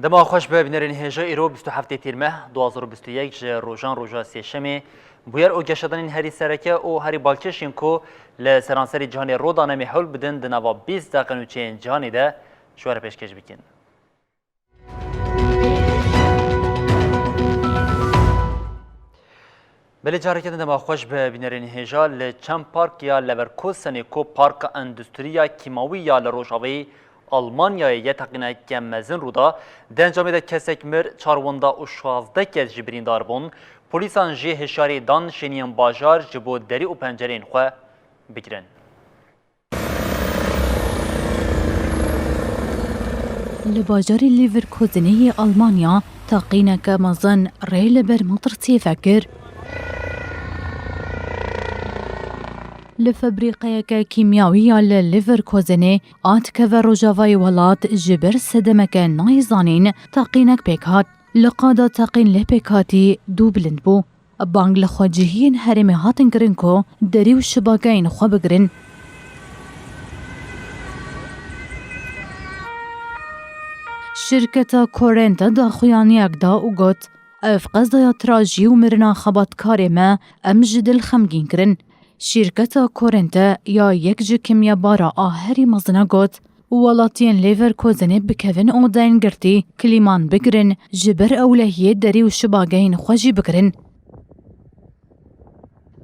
دما خوش به بینرین هجا ایرو 27 تیر 2021 ج روزان روزا سیشمی بویر او گشتن هری سرکه او هری بالکشین کو ل سرانسری جهانی رودانه محل بدن دنوا 20 دقیقه چین جهانی ده شوار پیشکش بکن. بله جارکه دما خوش به بینرین هجا ل چم پارک یا لورکوسن کو پارک اندستریا کیماوی یا لروشاوی Almanya'ya taqinəkkən məzin ruda dəncamədə kəsək mir çarvunda u 16 kəz jibrindar bun, polisan ji hişari dan şeniyan bajar jibo deri u pəncərəyin xwe bigirin. li bajarê Leverkusenê Almanya taqîneke mezin rê li ber matrasiyê vekir. li febrîqeyeke kîmyawî ya li Leverkusenê atkeve Rojavayê welat ji ber sedemeke nayîzanîn taqînek pêk hat. Li qada taqîn lê pêk hatî dû bilind bû. Bang li xwecihiyên herêmê hatin kirin ku derî û şibakeyên xwe bigirin. Şirketa Korenta daxuyaniyek da û got ev qezaya trajî û mirina xebatkarê me em ji dil xemgîn kirin. Şirketa Korenta ya yek ji kimyabara a herî mezin got welatiyên Leverkusenê bikevin odeyên girtî, klîman bigirin, ji ber ewlehiyê derî û şibageyên xwe jî bigirin.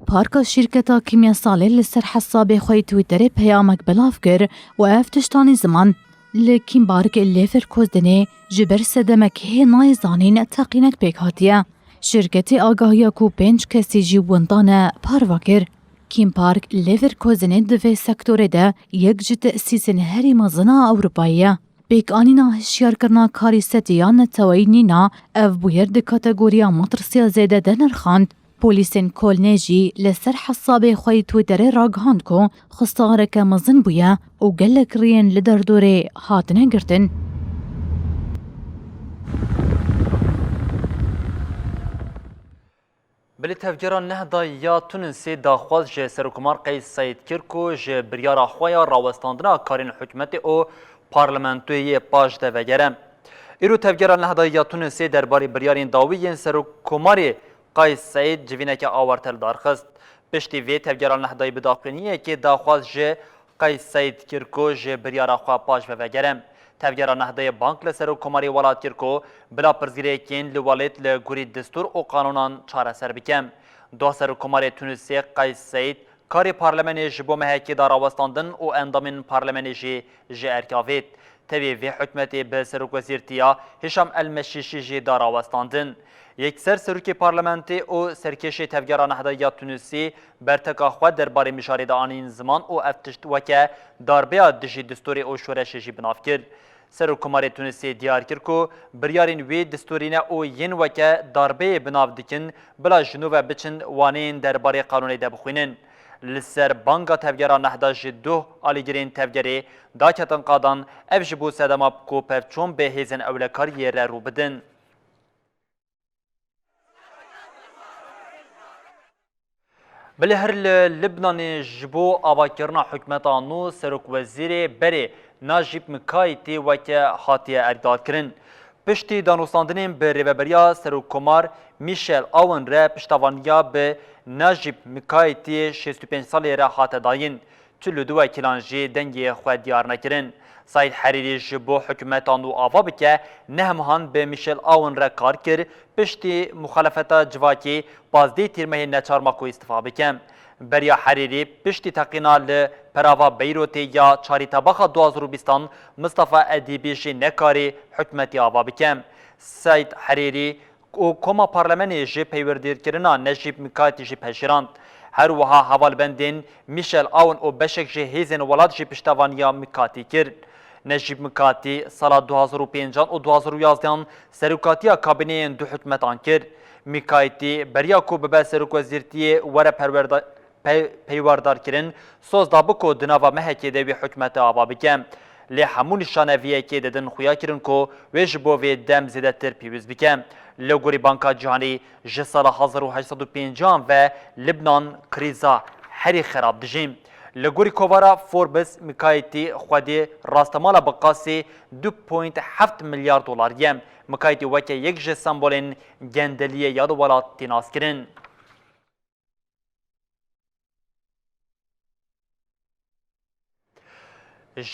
Parka şirketa kimyasalê li ser hesabê xwe Twitterê peyamek belav kir û ev tiştanî ziman li kîmbarkê Leverkusenê ji ber sedemek hê nayîzanîn teqînek pêk hatiye. Şirketê agahiya ku 5 kesî jî windane parva kir. Kîmpark Leverkusenê di vê sektorê de yek ji tesîsên herî mezin a Ewropayê ye. Pêkanîna hişyarkirina karî setiya neteweyî nîna ev bûyer di kategoriya matrasiya zêde de nirxand. Polîsên Kolnê jî li ser hesabê xwe Twitterê ragihand ku xisareke mezin bûye û gelek rêyên li derdorê hatine girtin. بلی تفجیران نهدا یا تونسی داخواست جه سرکمار قیس سید کرکو جه بریارا خویا راوستاندنا کارین حکمت او پارلمانتوی پاش ده وگرم. ایرو تفجیران نهدا یا تونسی درباری بریارین داویین سرکماری قیس سید جوینه که آورتل دارخست. پشتی وی تفجیران نهدای بداخلینیه که داخواست جه قیس سید کرکو جه بریارا خوا پاش و وگرم. تفجیران نهدای بانک لسر و کماری ولات کرکو بلا پرزگیره کین لوالت لگوری دستور و قانونان چاره سر بکم. دو سر و کماری تونسی قیس سید کاری پارلمانی جبو مهکی دار آوستاندن و اندامین پارلمانی جی ارکاوید. تبی وی حکمتی به سروک وزیرتیا هشام المشیشی جی دار آوستاندن. یک سروکی پارلمانتی و سرکشی تفجیران نهدای تونسی برتکا خود درباره مشارید آنین زمان و افتشت وکه داربیا دجی دستوری و شورش جی بناف کرد. سرکماری تونسی دیار کرد که بریارین وی دستورینه او ین وکه داربه بناف دکن بلا جنوب بچن وانین درباره قانونی ده بخوینن. لسر بانگا تفجیران نهدا جدو آلیگرین تفجیری داکتن قادان اف جبو سدما کو پفچون به هیزن اولکاری رو بدن. بله هر لبنان جبو آواکرنا حکمتانو سرک وزیر بری ناجیب مکایتی وکه حاتیه ارداد کرن. پشتی دانوستاندنین به ریوبریا سرکمار میشل آون را پشتوانیا به ناجیب مکایتی 65 سالی را حات داین. تلو دو کلانجی دنگی خود دیار نکرن. سید حریری جبو حکمتانو آوا بکه نهمهان به میشل آون را کار کر پشتی مخالفتا جواکی بازدی تیرمه نچارماکو استفا بکم. بریا حریری پشتی تقینا لپراوا بیروتی یا چاری طباخ 2020 مصطفى ادیبی جی نکاری حکمتی آوا بکم. سید حریری او کما پارلمانی جی پیوردیر کرنا نجیب مکایتی جی پشیراند. هر وها حوال بندین میشل آون او بشک جی هیزن ولاد جی پشتوانیا مکاتی کرد. نجیب مکاتی سال 2005 و 2011 سروکاتیا کابینه دو حکومتان کرد. مکاتی بریا کو به سروک وزیرتی وره پیوردار کرن سوز دابکو دناوا مهکی دوی حکومت آبا بکم. لی همون نشانویه که ددن خویا کرن کو ویج بو وی دم زیده تر پیوز بکم. لوگوری بانکا جهانی جسال 1850 و لبنان کریزا هری خراب دجیم. لگوری کوارا فوربس مکایتی خودی راستمالا بقاسی 2.7 میلیارد دلار یم. مکایتی وکه یک جه سمبولین گندلیه یاد ولات تیناس کرن.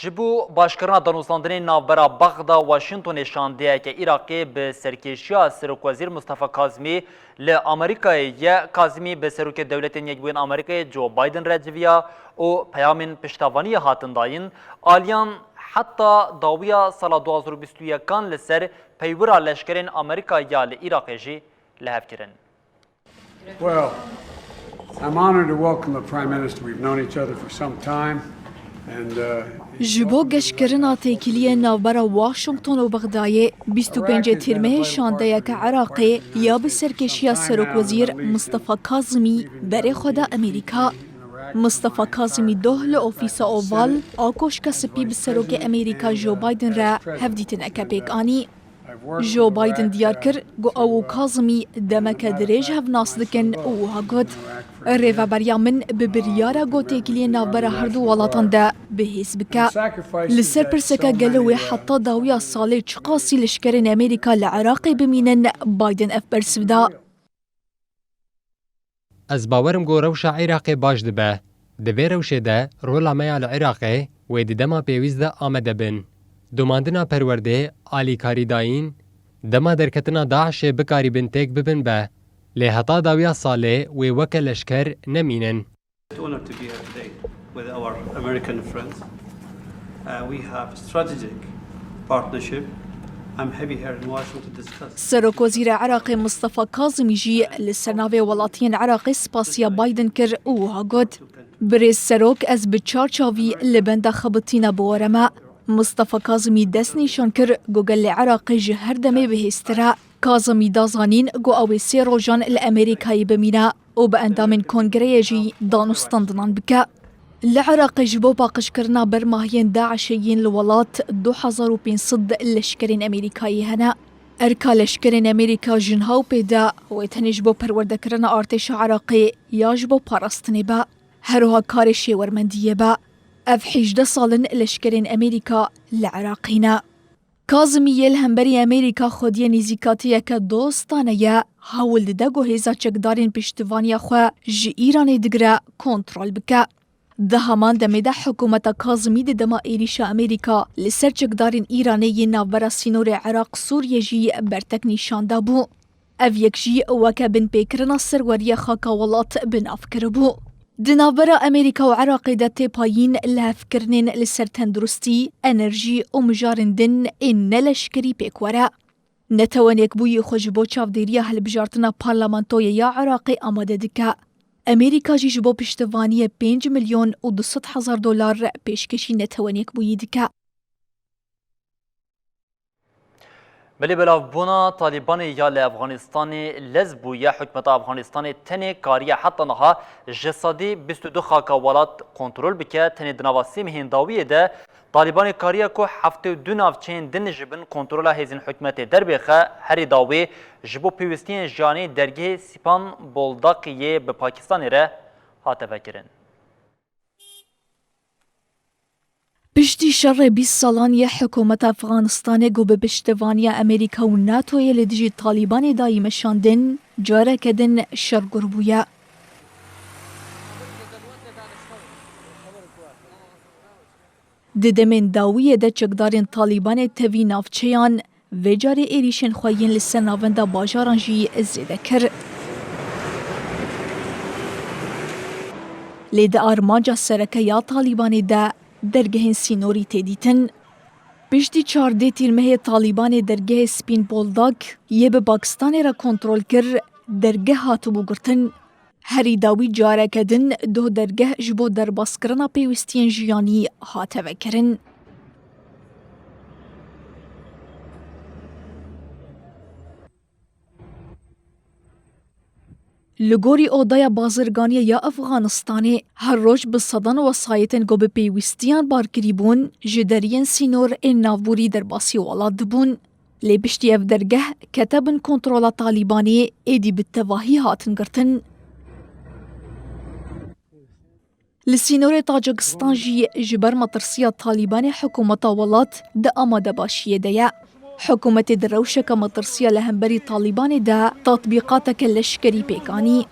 جبو باشکرنا دانوستاندن ناوبرا بغدا واشنطن شانده که عراقی به سرکشی سروک وزیر مصطفی کاظمی ل آمریکای یا کاظمی به سروک دولت یکبوین آمریکای جو بایدن رجویا و پیامین پشتوانی هاتن داین آلیان حتی داویا سال 2021 کان لسر پیورا لشکرین آمریکا یا ل عراقی جی لحف کرن. Well, I'm honored to welcome the Prime Minister. We've known each other for some time. جبو گشکرنا تیکیلی ناوبرا واشنطن و بغدای 25 تیرمه شانده که عراقی یا به سرکشی سروک وزیر مصطفی کاظمی بری خدا امریکا. مصطفی کاظمی دوه لعفیس اووال آکوش کسپی به سروک امریکا جو بایدن را هفدیتن اکپیک آنی. جو بایدن دیار کر گو او کاظمی دمک دریج هف ناس دکن او ها گود. ریو بریا من ببریارا گو تیکیلی ناوبرا هردو والاتان دا بهیس بکا. لسر پرسکا گلوی حتی داویا سالی چقاسی لشکرین امریکا لعراقی بمینن بایدن اف برسودا. از باورم گو روشا عراقی باش دبه. دوی روشه ده رولا میا لعراقی و دما پیویز ده آمده بن. دوماندنا پرورده آلیکاری داین دما درکتنا داعش بکاری بنتیک ببن به لحظه داویا ساله و وکل لشکر نمینن. It's an honor to be here today with our American friends. We have strategic partnership. I'm happy here in Washington to discuss. سروک وزیر عراقی مصطفی کاظمی جی لسرناوی ولاتین عراقی سپاسیا بایدن کر او ها گود. بریز سروک از بچار چاوی لبنده خبطینا بورما. مصطفی کاظمی دست نیشان کر گوگل عراقی جهر دمه بهسترا. کاظمی دازانین گو اوی سی روژان الامریکایی بمینا و به اندامین کنگره جی دانستاندنان بکا. العراق جبو باقش کرنا برماهین داعشیین لولات 2500 لشکرین امریکایی هنا. ارکا لشکرین امریکا جنهاو پیدا و تنیج بو پرورده کرنا ارتش عراقی یا جبو پارستنی با. هروها کارشی ورمندیه با. اف 18 سالن لشکرین امریکا لعراقینا. کاظمی یل همبری امریکا خودی نیزیکاتی که دوستانه یا حاول ده گوهیزا چکدارین پشتوانی خواه جی ایران دگره کنترل بکه. ده همان دمیده حکومت کاظمی ده دما ایریش امریکا لسر چکدارین ایرانی ناوبرا سینور عراق سوریه جی برتک نیشانده بو. او یک جی وکه بن پیکرنا سروری خاکا ولات بن افکر بو. دنابرا امریکا و عراقی ده تیپاین لحفکرنین لسر تندرستی، انرژی و مجارندن این نلشکری پیکوره. نتوان یک بوی خوش بو چاودیری هلبجارتنا پارلمانتوی یا عراقی آماده دکه. امریکا جی جبو پشتوانی 5,200,000 دلار پیشکشی نتوان یک بوی دکه. بلی بلاف بونا طالبان یا افغانستان لزبو یا حکمت افغانستان تنه کاریه حتی نها جسادی 22 خاکا ولات کنترل بکه تنه دنواسی مهنداویه ده طالبان کاریه که 72 نافچین دن جبن کنترل هزین حکمت در بخه هری داوی جبو پیوستین جانی درگه سیپان بولداقیه به پاکستان ره هاته فکرن. پشتی شر 20 سالان یه حکومت افغانستان گو به پشتوانی امریکا و ناتوی لدیجی طالبان دایم شاندن جاره کدن شرگربویا. ددمن داویه ده چکدارین طالبان توی نافچیان و جاره ایریشن خواهین لسر ناونده باجاران جی زیده کر. لیده آرمانجا سرکه یا طالبان ده درگه سینوری تدیتن. پشتی 14 تیرمه طالبان درگه سپین بولداک یه به پاکستان را کنترل کر درگه هاتو بگرتن. هری داوی جاره کدن دو درگه جبو در باسکرنا پیوستین جیانی هاتو کرن. لگوری اودای بازرگانی یا افغانستانی هر روز به صدان وسایتن گو به پیوستیان بارکری بون جدرین سینور این نافبوری در باسی ولاد بون. لی بشتی اف درگه کتبن کنترول طالبانی ایدی بالتواهی هاتن گرتن. لسینور تاجکستان جی جبر مطرسیة طالبان حکومت ولات ده آماده باشیه دیا. حکومت دروشک مطرسیة لهمبری طالبان ده تطبیقات لشکری پیکانی.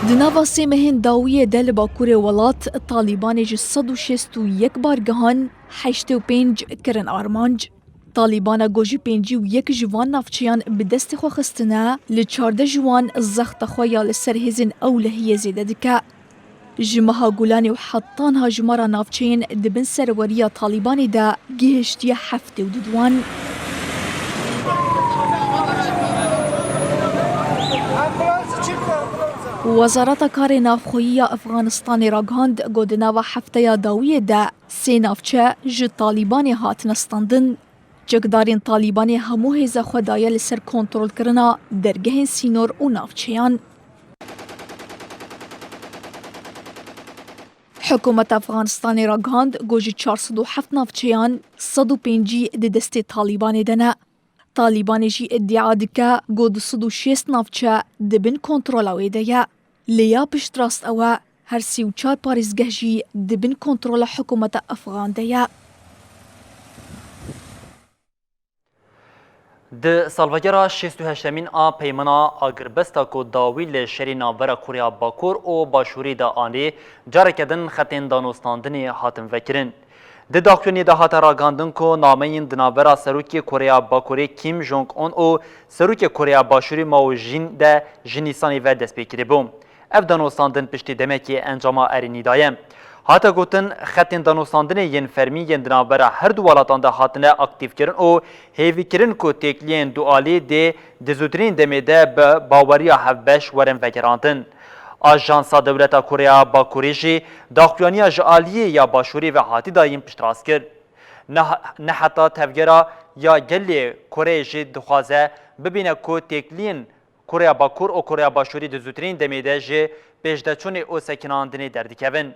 دناوا سیمهن داویه دل باکور ولات طالبان جی 161 بارگهان 85 کرن آرمانج. طالبان گوجی 51 جوان نافچیان به دست خو خستنه ل 14 جوان زخت خویا لسر هزن اولهیه زیده دکه. جمها گولانی و حطان ها جمارا نافچین دبن سروریا طالبانی ده گهشتی هفته و ددوان. وزارت کار نافخویی افغانستان را گهاند گودنا و هفته داویه ده سه نافچه ج طالبان هات نستاندن. جگدارین طالبانی همو هیزا خدایه لسر کنترول کرنا درگهن سینور و نافچیان. حکومت افغانستان را گهاند گوجی 407 نافچیان 105 ده دست طالبان دنه. طالبان جی ادعا دکه گو 206 نافچه دبن کنترول اویده. لیا پشت راست اوه هر 34 پاریزگه جی دبن کنترول حکومت افغان ده. د سالڤاگرا 68مین آ پیمانا آگربستا کو داوی لشری ناوبرا کوریا باکور او باشوری دا آنی جارکدن خطین دانوستاندنی هاتن وکرین. د داخلونی دا هات راگاندن کو نامین دناوبرا سروکی کوریا باکوری کیم جونگ اون او سروکی کوریا باشوری ماو جین ده جنیسانی و دست بکری بوم. اف دانوستاندن پشتی دمکی انجاما ارینی دایم. هاتا گوتن خطین دانوستاندن ین فرمی ین دنابرا هر دو والاتان ده هاتنه اکتیف کرن او هیوی کرن کو تکلین دوالی ده دزودرین دمیده به باوریا هفبش ورن وگراندن. آژانسا دولتا کوریا باکوری جی داخلوانی جالیه یا باشوری و هاتی دایم پشتراز کرد. نه حتی تفگرا یا گلی کوریا جی دخوازه ببینه کو تکلین کوریا باکور او کوریا باشوری دزودرین دمیده جی پیشدچون او سکناندنی دردکوین.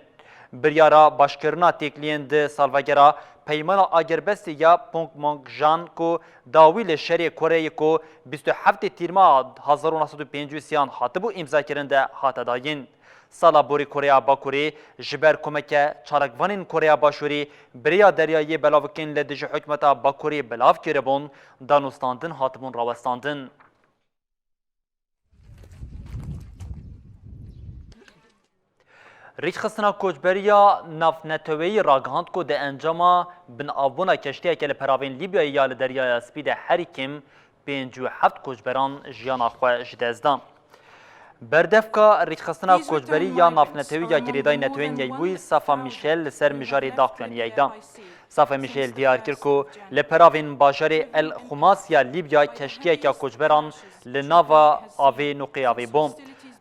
بریارا باشکرنا تکلین ده سالڤاگرا پیمانا آگربستی یا پونگ مونگ جان کو داویل شری کره کو 27 تیرما 1953 هاتبو امضا کرنده هاتا داین. سالا بوری کره باکوری جبر کمک چارکوانین کره باشوری بریا دریایی بلاوکین لدج حکمتا باکوری بلاو کربون دانوستاندن هاتبون راوستاندن. ریچخستنا کوچبریا نافنتوی راگهاند کو ده انجاما بن آبونا کشتیه که لپراوین لیبیا یا لدریای اسپید هریکیم 57 کوچبران جیان آخواه جدازدان. بردفکا ریچخستنا کوچبری یا نافنتوی یا گریدای نتوین یایبوی صفا میشل لسر مجاری داخلانی یایدان. صفا میشل دیار کرد که لپراوین باجار الخماس یا لیبیا کشتیه که کوچبران لناوا آوی نقی آوی بوم.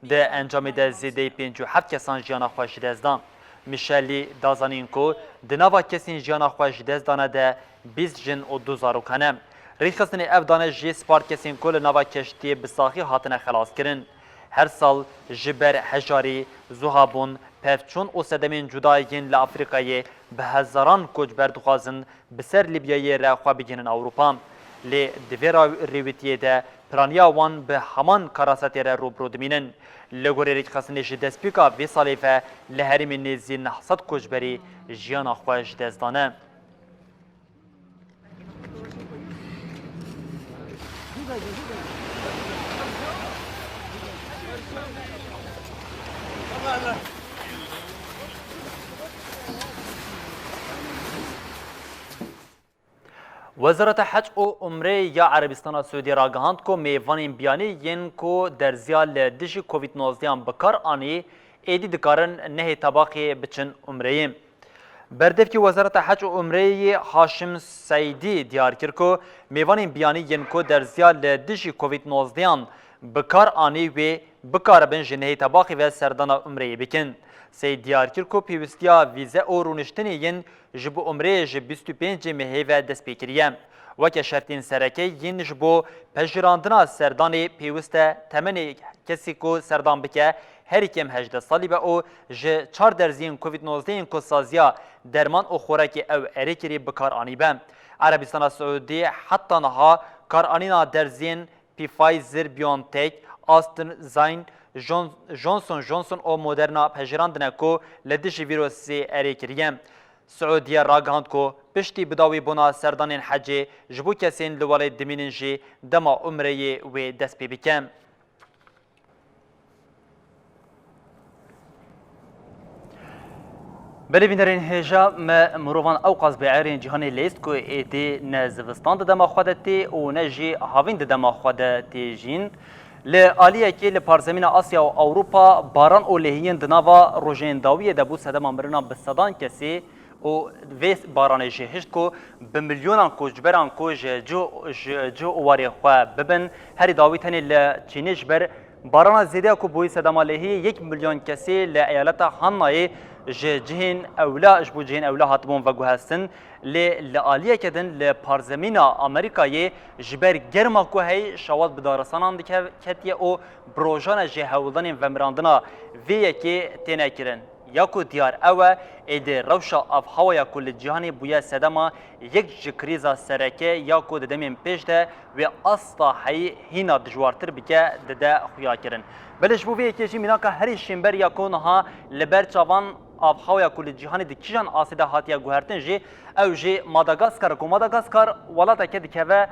ده انجام ده زیده 57 کسان جیان خوش دزدان. میشلی دازانین کو ده نوا کسین جیان خوش دزدانه ده 20 جن و 2000 کنم. ریخستن افدانه جی سپار کسین کو لنوا کشتی بساخی هاتنه خلاص کرن. هر سال جبر حجاری زوهابون پفچون و سدمین جدایین لافریقای به هزاران کوچبر دخوازن بسر لیبیای رخوا بگینن اوروپا. لی دویرا ریویتیه ده پرانیا وان به همان کاراساتی را روبرو دمینن. لگوری ریچخستنیش دسپیکا وی سالیفه لحریم نیزی نحصد کوچبری جیان خوش دزدانه. وزارت حج و عمره یا عربستان سعودی را گهاند کو میوانین بیانی ین کو در زیال دژی کووید 19 بکار آنی ایدی دکارن نه طباقی بچن عمره. بردف کی وزارت حج و عمره هاشم سعیدی دیار کرد کو میوانین بیانی ین کو در زیال دژی کووید 19 بکار آنی و بکاربن جنهی تباخی و سردانا عمره بکن. سی دیار کر کو پیوستیا ویزه او رونشتنی ین جبو عمره ج 25 مهی و دست پیکریه. وکه شرطین سرکه ین جبو پجراندنا سردان پیوسته تمنی کسی کو سردان بکه هر کم 18 سالی به او ج 4 درزین کووید 19 کو سازیا درمان او خوراکی او اریکری بکار آنی بم. عربستان سعودی حتی نها کار آنینا درزین پی فایزر بیونتک آستن زاین جونسون او مدرنا پجراندنه کو لدش ویروسی اریکریه. سعودیه راگهاند کو پشتی بداوی بنا سردان حجی جبو کسین لوالی دمینن جی دما عمره و دست پی بکم. بله بینرین هجا مروان اوقاز بعیرین جهانی لیست کو ایتی نزوستان دما خودتی و نجی هاوین دما خودتی جین لآلیه که لپارزمین آسیا و اوروپا باران او لهین دناوا روژین داویه دبو سدما مرنا بصدان کسی و ویس باران جهشت کو بملیونان کو جبران کو جو واری خوا ببن هری داوی تنی لچینی جبر باران زیده کو بوی سدما لهی 1 میلیون کسی لایالت هانای جهین اولا جبو جهین اولا هاتبون و گوهستن لآلیه کدن لپارزمینا امریکایی جبر گرما کو هی شواد بدارسانان دیگه کتیه او بروژان جهولدن و مراندنا ویه که تینه کرن یاکو دیار اوه ایده روشا اف هوایا کل جهانی بویا سدما یک جکریزا سرکه یاکو ددمین پیش ده و اصلا هی هینا دجوارتر بکه دده خویا کرن بلش بو ویه که جی میناکا هری شنبر یاکو نها لبر چاوان آب هاویا کل جهانی دکیجان آسیده هاتیا گوهرتن جی او جی ماداگاسکار کو ماداگاسکار ولاتا که دکوه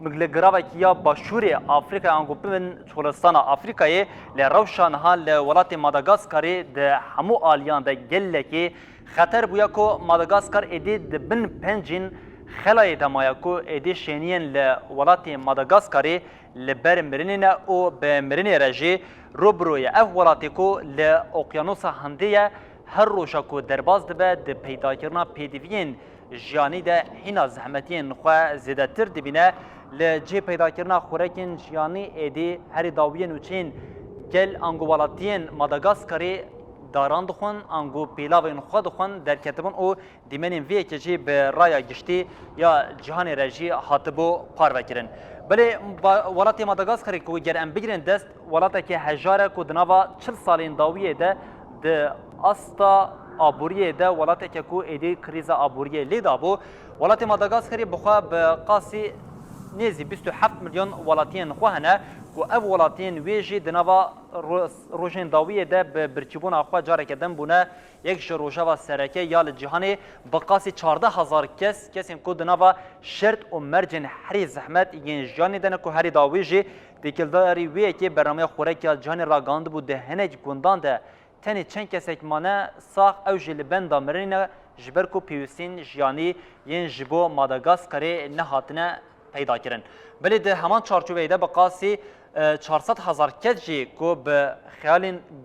مگلگراوه کیا باشوری آفریقا انگو بمن چولستان آفریقای لروشان ها لولات ماداگاسکاری ده همو آلیان ده گله که خطر بویا کو ماداگاسکار ایدی ده بن پنجین خلای دمایا کو ایدی شینین لولات ماداگاسکاری لبر مرنین او به مرنین رجی روبروی اف ولاتی کو لاقیانوس هندیه هر روشا کو درباز دبه ده پیدا کرنا پیدوین جیانی ده هینا زحمتین خواه زیده تر دبینه لجه پیدا کرنا خوراکین جیانی ایدی هری داوین و چین گل انگو والاتین ماداگاسکاری داران دخون انگو پیلاوین خواه دخون در کتبون او دیمنین وی که جی به رایا گشتی یا جهان رجی حاطبو پار وکرن بله والاتی ماداگاسکاری که گر ام بگیرن دست والاتا که هجاره که دناوا 40 سالین داویه ده استا آبوریه ده ولاتی که کو ایدی کریزا آبوریه لیدا بو ولاتی ماداگاسکاری بخواه به قاسی نیزی 27 میلیون ولاتین خوهنه کو اف ولاتین ویجی دنوا روژین داویه ده به برچیبون آخواه جاره کدن بونه یک روژه سرکه یا لجهانی بقاسی 14,000 کسی کو دنوا شرط و مرجن هری زحمت این جانی دنه کو هری داویجی دیکلداری ویه که برنامه خوراکی جهانی را گاند بود ده هنج گندان ده تنی چند کسک مانه ساخ او جل بندا مرینه جبر کو پیوسین جیانی ین جبو ماداگاسکاری نهاتنه پیدا کرن بله ده همان چارچوبه ده بقاسی 400,000 کسی کو به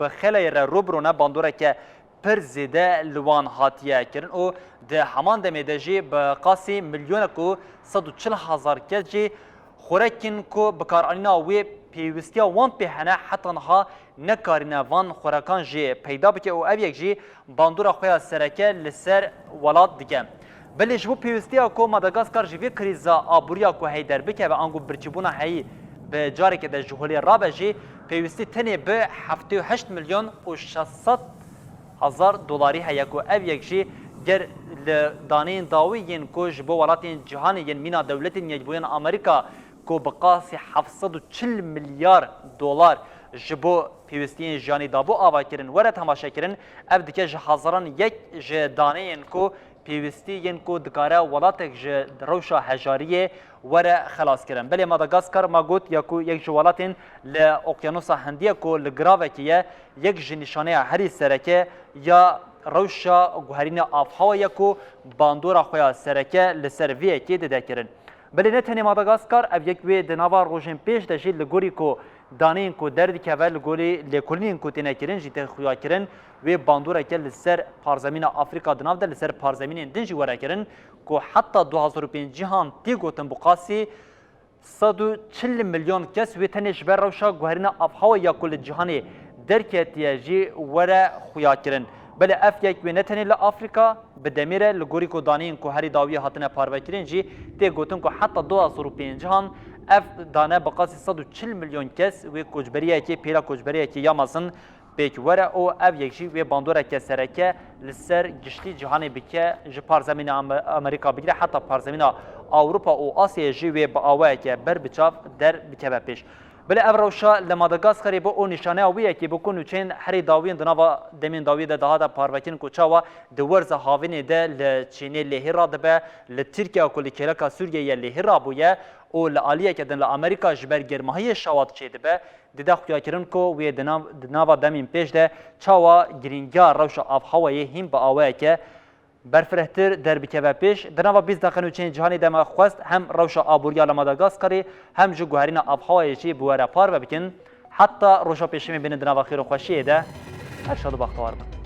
خیلی روبرونه باندوره که پر زیده لوان هاتیه کرن او ده همان دمیده جی بقاسی میلیون کو 140,000 کسی خوراکین کو بکارانینا وی پیوستیا وان پیهنه حتی نها نکارینا وان خوراکان جی پیدا بکه او اویک جی باندورا خویا سرکه لسر ولاد دیگه بله جبو پیوستیا کو ماداگاسکار جوی کریزا آبوریا کو هی در بکه و انگو برچبونا هی به جاری که در جهولی رابه جی پیوستی تنی به 78 میلیون و 600,000 دلاری هی کو اویک جی گر دانین داویین کو جبو ولاتین جهانی ین مینا دولتین یجبوین امریکا کو بقاسی 740 میلیارد دلار جبو پیوستین جانی دابو آوا کرن وره تماشا کرن اف دکه هزاران یک دانین کو پیوستین کو دکاره ولاتک روشا هجاریه وره خلاص کرن بله ماداگاسکار ما گوت یا کو یک جوالاتین لاقیانوس هندیه کو لگراوکیه یک نشانه هری سرکه یا روشا گوهرین آفها یا کو باندورا خویا سرکه لسرویه که ده کرن بله نه تنی ماداگاسکار اف یک وی دناوا روژن پیش دشی لگوری کو دانین کو درد که ول گوری لکولین کو تنه کرن جیت خویا کرن و باندورا که لسر پارزمین آفریقا دناو ده لسر پارزمین دنجی ورا کرن کو حتی 2005 جهان تی گوتن بقاسی 140 milyon kes وی تنش بر روشا گوهرنا افهاو یا کل جهانی درکتیه جی وره خویا کرن بله اف یک و نتنی لافریقا به دمیره لگوری کو دانین کو هری داوی هاتنه پاروکرین جی تی گوتن کو حتی 2005 جهان اف دانه بقاسی 140 میلیون کس و کوچبریه کی پیرا کوچبریه کی یامازن بیک وره او اف یک جی و باندوره که سرکه لسر گشتی جهانی بکه ج پارزمین امریکا بگیره حتی پارزمین اوروپا و آسیا جی و با آوه که بر بچاف در بکه پیش بله ابروشا لماداگاسکاری با اون نشانه اویه که بکنو چین هری داوین دنوا دمین داوی ده دهادا پاروکین کوچاوا دورز هاوین ده لچینی لهرا ده ل ترکیه کلی کلکا سوریه لهرا بویه او لالیه که دن امریکا جبر گرماهی شوات چیده به دیده خویا کرن کو و دنوا دمین پیش ده چاوا گرینگا روشا اف هوایی هم با اوه که برفرهتر در بکه پیش دنوا 20 دقیقه چین جهانی دم خواست هم روشا آبوریا لماداگاسکاری هم جو گوهرین آبهوایی چی بواره پار بکن حتی روشا پیشمی بین دنوا خیر و خوشیه ده ارشاد و بختوار بود